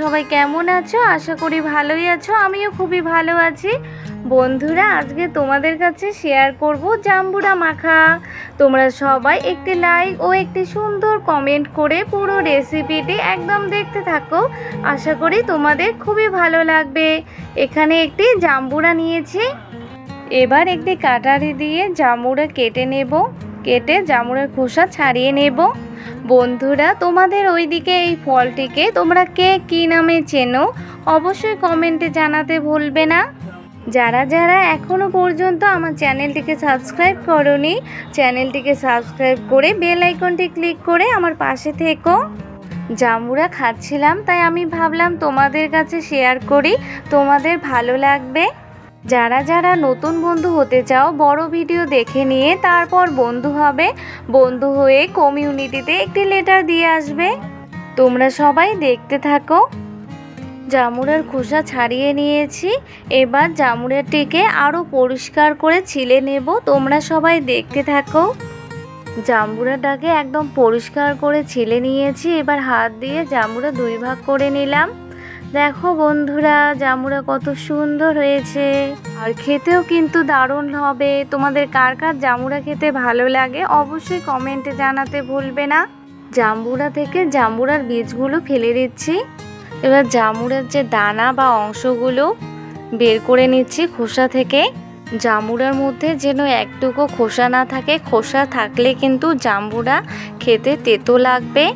সবাই কেমন আছো? আশা করি ভালোই আছো। আমিও খুবই ভালো আছি। বন্ধুরা, আজকে তোমাদের কাছে শেয়ার করব জাম্বুরা মাখা। তোমরা সবাই একটি লাইক ও একটি সুন্দর কমেন্ট করে পুরো রেসিপিটি একদম দেখতে থাকো। আশা করি তোমাদের খুবই ভালো লাগবে। এখানে একটি জাম্বুরা নিয়েছি। এবার একটি কাটারি দিয়ে জাম্বুরা কেটে নেব। কেটে জাম্বুরার খোসা ছাড়িয়ে নেব। বন্ধুরা, তোমাদের ওইদিকে এই ফলটিকে তোমরা কে কী নামে চেনো অবশ্যই কমেন্টে জানাতে ভুলবে না। যারা যারা এখনও পর্যন্ত আমার চ্যানেলটিকে সাবস্ক্রাইব করোনি, চ্যানেলটিকে সাবস্ক্রাইব করে বেল আইকনটি ক্লিক করে আমার পাশে থেকো। জাম্বুরা খাচ্ছিলাম, তাই আমি ভাবলাম তোমাদের কাছে শেয়ার করি, তোমাদের ভালো লাগবে। যারা যারা নতুন বন্ধু হতে চাও বড় ভিডিও দেখে নিয়ে তারপর বন্ধু হবে। বন্ধু হয়ে কমিউনিটিতে একটি লেটার দিয়ে আসবে। তোমরা সবাই দেখতে থাকো। জাম্বুরার খোসা ছাড়িয়ে নিয়েছি। এবার জাম্বুরাটিকে আরও পরিষ্কার করে ছিলে নেব। তোমরা সবাই দেখতে থাকো। জাম্বুরাটাকে একদম পরিষ্কার করে ছিলে নিয়েছি। এবার হাত দিয়ে জাম্বুরা দুই ভাগ করে নিলাম। দেখো বন্ধুরা, জাম্বুরা কত সুন্দর হয়েছে, আর খেতেও কিন্তু দারুণ হবে। তোমাদের কার কার জাম্বুরা খেতে ভালো লাগে অবশ্যই কমেন্টে জানাতে ভুলবে না। জাম্বুরা থেকে জাম্বুরার বীজগুলো ফেলে দিচ্ছি। এবার জাম্বুরার যে দানা বা অংশগুলো বের করে নিচ্ছি খোসা থেকে। জাম্বুরার মধ্যে যেন একটুকু খোসা না থাকে। খোসা থাকলে কিন্তু জাম্বুরা খেতে তেতো লাগবে।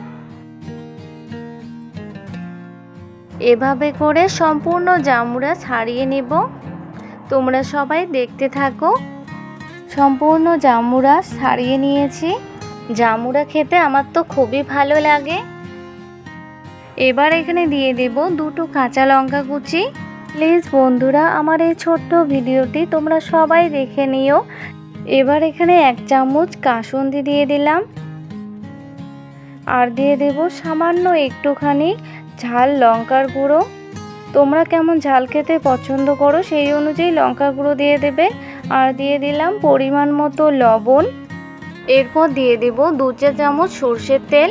এভাবে করে সম্পূর্ণ জাম্বুরা ছাড়িয়ে নেব। তোমরা সবাই দেখতে থাকো। সম্পূর্ণ জাম্বুরা ছাড়িয়ে নিয়েছি। জাম্বুরা খেতে আমার তো খুবই ভালো লাগে। এবার এখানে দিয়ে দেব দুটো কাঁচা লঙ্কা কুচি। প্লিজ বন্ধুরা, আমার এই ছোট্ট ভিডিওটি তোমরা সবাই দেখে নিও। এবার এখানে 1 চামচ কাসুন্দি দিয়ে দিলাম। আর দিয়ে দেব সামান্য একটুখানি ঝাল লঙ্কার গুঁড়ো। তোমরা কেমন ঝাল খেতে পছন্দ করো সেই অনুযায়ী লঙ্কার গুঁড়ো দিয়ে দেবে। আর দিয়ে দিলাম পরিমাণ মতো লবণ। এরপর দিয়ে দেব 2 চা চামচ সরষের তেল।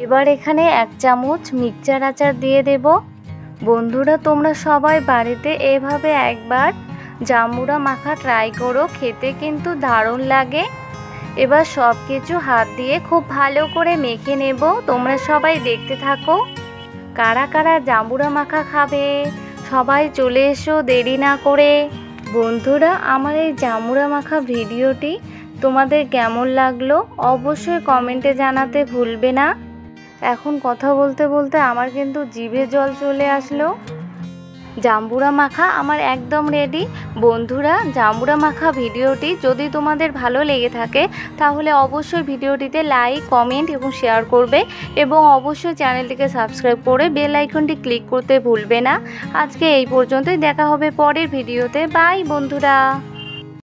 এবার এখানে 1 চামচ মিক্সচার আচার দিয়ে দেব। বন্ধুরা, তোমরা সবাই বাড়িতে এভাবে একবার জাম্বুরা মাখা ট্রাই করো, খেতে কিন্তু দারুণ লাগে। এবার সব কিছু হাত দিয়ে খুব ভালো করে মেখে নেব। তোমরা সবাই দেখতে থাকো। কারা কারা জাম্বুরা মাখা খাবে সবাই চলে এসো দেরি না করে। বন্ধুরা, আমার এই জাম্বুরা মাখা ভিডিওটি তোমাদের কেমন লাগলো অবশ্যই কমেন্টে জানাতে ভুলবে না। এখন কথা বলতে বলতে আমার কিন্তু জিভে জল চলে আসলো। জাম্বুরা মাখা আমার একদম রেডি। বন্ধুরা, জাম্বুরা মাখা ভিডিওটি যদি তোমাদের ভালো লেগে থাকে তাহলে অবশ্যই ভিডিওটিতে লাইক, কমেন্ট এবং শেয়ার করবে এবং অবশ্যই চ্যানেলটিকে সাবস্ক্রাইব করে বেল আইকনটি ক্লিক করতে ভুলবে না। আজকে এই পর্যন্তই, দেখা হবে পরের ভিডিওতে। বাই বন্ধুরা।